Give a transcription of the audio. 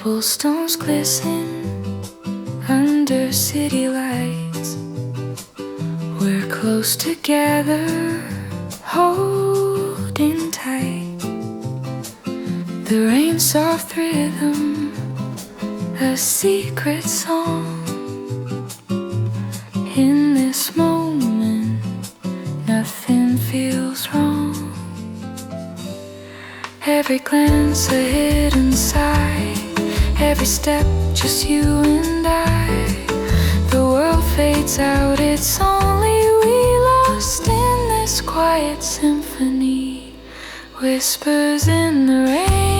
Cobblestones glisten under city lights. We're close together, holding tight. The rain's soft rhythm, a secret song. In this moment, nothing feels wrong. Every glance a hidden sigh, every step just you and I. The world fades out, it's only we lost in this quiet symphony. Whispers in the rain.